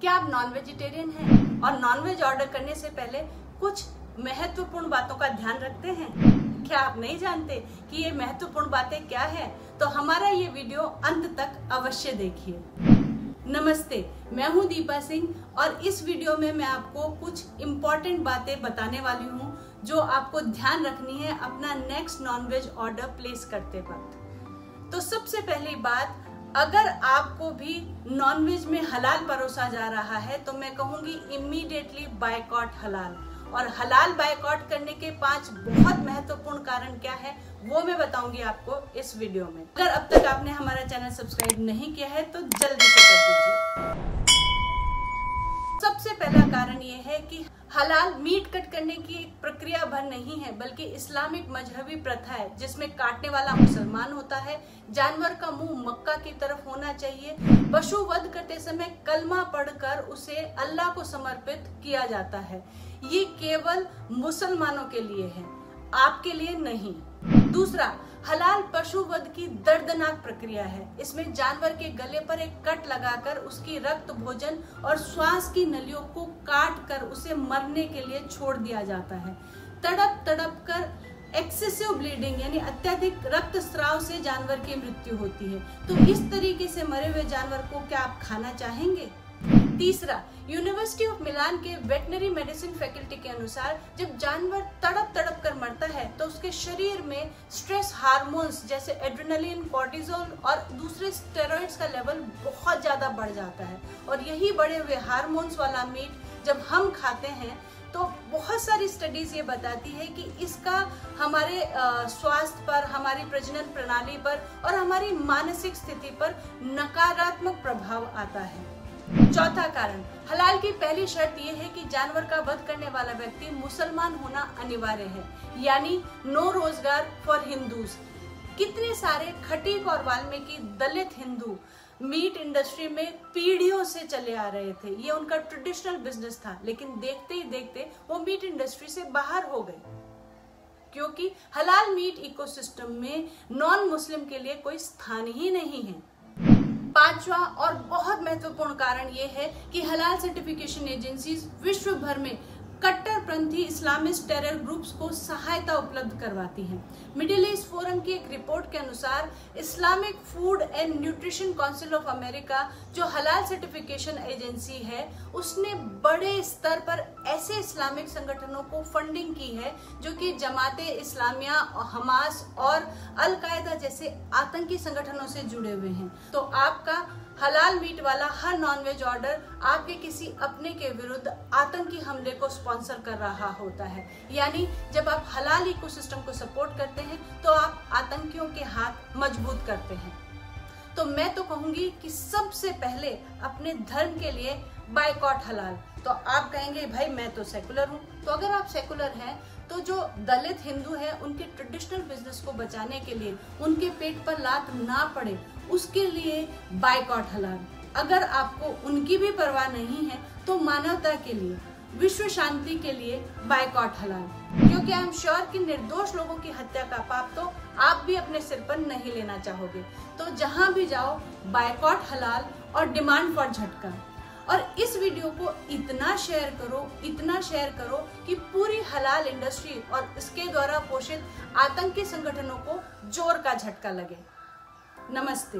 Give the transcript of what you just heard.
क्या आप non vegetarian हैं और नॉनवेज ऑर्डर करने से पहले कुछ महत्वपूर्ण बातों का ध्यान रखते हैं? क्या आप नहीं जानते कि ये महत्वपूर्ण बातें क्या है? तो हमारा ये वीडियो अंत तक अवश्य देखिए। नमस्ते, मैं हूं दीपा सिंह और इस वीडियो में मैं आपको कुछ इम्पोर्टेंट बातें बताने वाली हूं जो आपको ध्यान रखनी है अपना नेक्स्ट नॉनवेज ऑर्डर प्लेस करते वक्त। तो सबसे पहली बात, अगर आपको भी नॉनवेज में हलाल परोसा जा रहा है तो मैं कहूंगी इमीडिएटली बायकॉट हलाल। और हलाल बायकॉट करने के 5 बहुत महत्वपूर्ण कारण क्या है वो मैं बताऊंगी आपको इस वीडियो में। अगर अब तक आपने हमारा चैनल सब्सक्राइब नहीं किया है तो जल्दी से कर दीजिए। सबसे पहला कारण ये है कि हलाल मीट कट करने की एक प्रक्रिया भर नहीं है बल्कि इस्लामिक मजहबी प्रथा है जिसमें काटने वाला मुसलमान होता है, जानवर का मुंह मक्का की तरफ होना चाहिए, पशु वध करते समय कलमा पढ़कर उसे अल्लाह को समर्पित किया जाता है। ये केवल मुसलमानों के लिए है, आपके लिए नहीं। दूसरा, हलाल पशु वध की दर्दनाक प्रक्रिया है। इसमें जानवर के गले पर एक कट लगाकर उसकी रक्त, भोजन और श्वास की नलियों को काट कर उसे मरने के लिए छोड़ दिया जाता है। तड़प तड़प कर एक्सेसिव ब्लीडिंग यानी अत्यधिक रक्तस्राव से जानवर की मृत्यु होती है। तो इस तरीके से मरे हुए जानवर को क्या आप खाना चाहेंगे? तीसरा, यूनिवर्सिटी ऑफ मिलान के वेटनरी मेडिसिन फैकल्टी के अनुसार जब जानवर तड़प तड़प कर मरता है तो उसके शरीर में स्ट्रेस हार्मोन्स जैसे एड्रेनलिन, कॉर्टिसोल और दूसरे स्टेरॉइड्स का लेवल बहुत ज्यादा बढ़ जाता है। और यही बढ़े हुए हार्मोन्स वाला मीट जब हम खाते हैं तो बहुत सारी स्टडीज ये बताती है कि इसका हमारे स्वास्थ्य पर, हमारी प्रजनन प्रणाली पर और हमारी मानसिक स्थिति पर नकारात्मक प्रभाव आता है। चौथा कारण, हलाल की पहली शर्त यह है कि जानवर का वध करने वाला व्यक्ति मुसलमान होना अनिवार्य है, यानी नो रोजगार फॉर हिंदूज। कितने सारे खटीक और वाल्मीकि दलित हिंदू मीट इंडस्ट्री में पीढ़ियों से चले आ रहे थे, ये उनका ट्रेडिशनल बिजनेस था, लेकिन देखते ही देखते वो मीट इंडस्ट्री से बाहर हो गए क्योंकि हलाल मीट इकोसिस्टम में नॉन मुस्लिम के लिए कोई स्थान ही नहीं है। पांचवा और बहुत महत्वपूर्ण कारण ये है कि हलाल सर्टिफिकेशन एजेंसीज विश्व भर में कट्टरपंथी इस्लामिस्ट टेरर ग्रुप्स को सहायता उपलब्ध करवाती हैं। मिडिल ईस्ट फोरम की एक रिपोर्ट के अनुसार Islamic food and nutrition council of America जो हलाल सर्टिफिकेशन एजेंसी है उसने बड़े स्तर पर ऐसे इस्लामिक संगठनों को फंडिंग की है जो कि जमाते इस्लामिया, हमास और अल कायदा जैसे आतंकी संगठनों से जुड़े हुए हैं। तो आपका हलाल मीट वाला हर नॉनवेज ऑर्डर आपके किसी अपने के विरुद्ध आतंकी हमले को स्पॉन्सर कर रहा होता है। यानी जब आप हलाल इकोसिस्टम को सपोर्ट करते हैं तो आप आतंकियों के हाथ मजबूत करते हैं। तो मैं तो कहूंगी कि सबसे पहले अपने धर्म के लिए बायकॉट हलाल। तो आप कहेंगे भाई मैं तो सेकुलर हूँ, तो अगर आप सेकुलर हैं तो जो दलित हिंदू हैं उनके ट्रेडिशनल बिजनेस को बचाने के लिए, उनके पेट पर लात ना पड़े उसके लिए बायकॉट हलाल। अगर आपको उनकी भी परवाह नहीं है तो मानवता के लिए, विश्व शांति के लिए बायकॉट हलाल। क्योंकि आई एम श्योर कि निर्दोष लोगों की हत्या का पाप तो आप भी अपने सिर पर नहीं लेना चाहोगे। तो जहां भी जाओ बायकॉट हलाल और डिमांड फॉर झटका। और इस वीडियो को इतना शेयर करो कि पूरी हलाल इंडस्ट्री और इसके द्वारा पोषित आतंकी संगठनों को जोर का झटका लगे। नमस्ते।